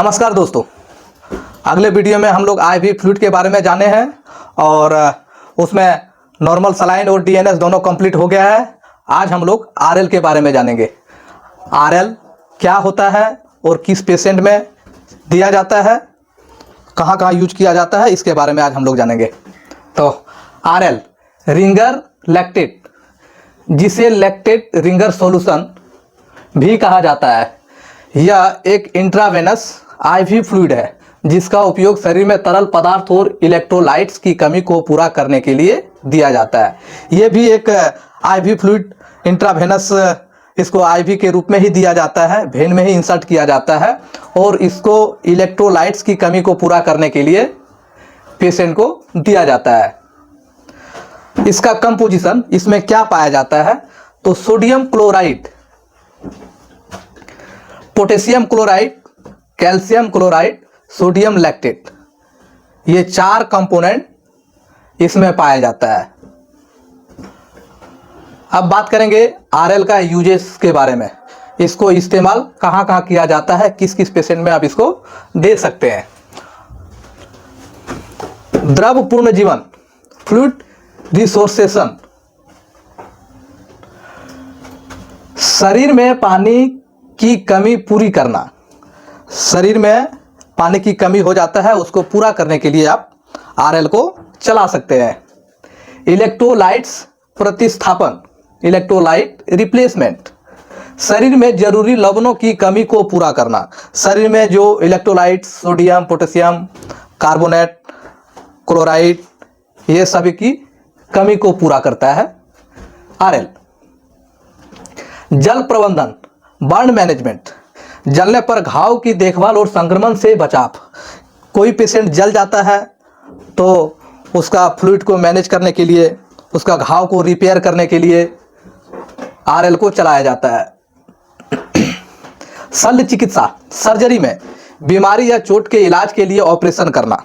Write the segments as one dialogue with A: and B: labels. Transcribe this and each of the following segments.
A: नमस्कार दोस्तों, अगले वीडियो में हम लोग आईवी फ्लूइड के बारे में जाने हैं और उसमें नॉर्मल सलाइन और डीएनएस दोनों कंप्लीट हो गया है। आज हम लोग आरएल के बारे में जानेंगे। आरएल क्या होता है और किस पेशेंट में दिया जाता है, कहाँ कहाँ यूज किया जाता है, इसके बारे में आज हम लोग जानेंगे। तो आरएल रिंगर लैक्टेट, जिसे लैक्टेट रिंगर सॉल्यूशन भी कहा जाता है, यह एक इंट्रावेनस आईवी फ्लूइड है जिसका उपयोग शरीर में तरल पदार्थ और इलेक्ट्रोलाइट्स की कमी को पूरा करने के लिए दिया जाता है। यह भी एक आईवी फ्लूइड इंट्रावेनस, इसको आईवी के रूप में ही दिया जाता है, वेन में ही इंसर्ट किया जाता है और इसको इलेक्ट्रोलाइट्स की कमी को पूरा करने के लिए पेशेंट को दिया जाता है। इसका कंपोजिशन, इसमें क्या पाया जाता है, तो sodium chloride, potassium chloride, calcium chloride, sodium lactate, ये 4 कंपोनेंट इसमें पाया जाता है। अब बात करेंगे आरएल का यूजेस के बारे में। इसको इस्तेमाल कहाँ कहाँ किया जाता है, किस किस पेशेंट में आप इसको दे सकते हैं। द्रव पूर्ण जीवन, फ्लूइड रिसोर्सेशन, शरीर में पानी की कमी पूरी करना। शरीर में पानी की कमी हो जाता है, उसको पूरा करने के लिए आप आरएल को चला सकते हैं। इलेक्ट्रोलाइट्स प्रतिस्थापन, इलेक्ट्रोलाइट रिप्लेसमेंट, शरीर में जरूरी लवणों की कमी को पूरा करना। शरीर में जो electrolytes, sodium, potassium, carbonate, chloride, ये सभी की कमी को पूरा करता है आरएल। जल प्रबंधन, बर्न मैनेजमेंट, जलने पर घाव की देखभाल और संक्रमण से बचाव। कोई पेशेंट जल जाता है तो उसका फ्लूइड को मैनेज करने के लिए, उसका घाव को रिपेयर करने के लिए आरएल को चलाया जाता है। शल्य चिकित्सा, सर्जरी में बीमारी या चोट के इलाज के लिए ऑपरेशन करना।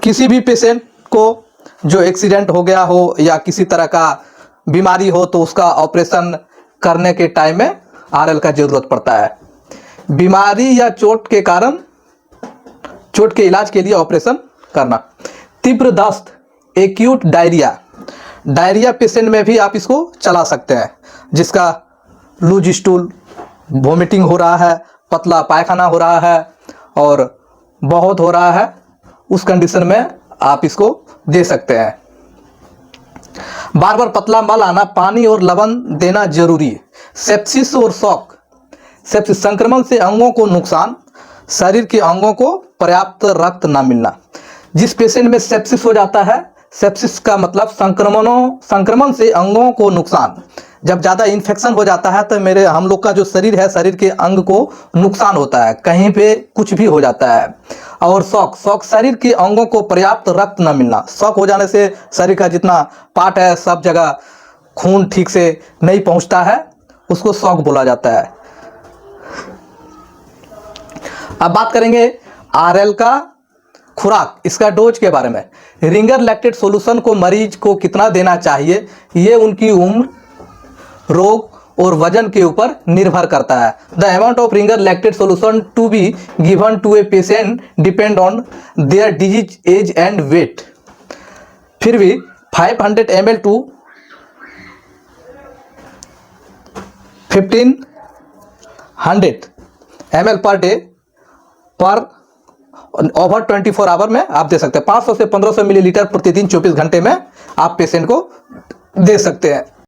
A: किसी भी पेशेंट को जो एक्सीडेंट हो गया हो या किसी तरह का बीमारी हो तो उसका ऑपरेशन करने के टाइम में आरएल का जरूरत पड़ता है। बीमारी या चोट के कारण, चोट के इलाज के लिए ऑपरेशन करना। तीव्र दस्त, एक्यूट डायरिया, डायरिया पेशेंट में भी आप इसको चला सकते हैं, जिसका लूज स्टूल, वोमिटिंग हो रहा है, पतला पायखाना हो रहा है और बहुत हो रहा है, उस कंडीशन में आप इसको दे सकते हैं। बार बार पतला मल आना, पानी और लवण देना जरूरी है। सेप्सिस और शॉक, सेप्सिस संक्रमण से अंगों को नुकसान, शरीर के अंगों को पर्याप्त रक्त न मिलना। जिस पेशेंट में सेप्सिस हो जाता है, सेप्सिस का मतलब संक्रमण से अंगों को नुकसान। जब ज़्यादा इन्फेक्शन हो जाता है तो हम लोग का जो शरीर है, शरीर के अंग को नुकसान होता है, कहीं पे कुछ भी हो जाता है। और शॉक, शरीर के अंगों को पर्याप्त रक्त न मिलना। शॉक हो जाने से शरीर का जितना पार्ट है सब जगह खून ठीक से नहीं पहुंचता है, उसको शॉक बोला जाता है। अब बात करेंगे आरएल का खुराक, इसका डोज के बारे में। रिंगर लैक्टेट सॉल्यूशन को मरीज को कितना देना चाहिए, ये उनकी उम्र, रोग और वजन के ऊपर निर्भर करता है। The amount of Ringer lactate solution to be given to a patient depend on their disease, age and weight. फिर भी 500 ml to 1500 ml per day per over 24 hour में आप दे सकते हैं। 500 से 1500 मिलीलीटर प्रतिदिन 24 घंटे में आप पेशेंट को दे सकते हैं।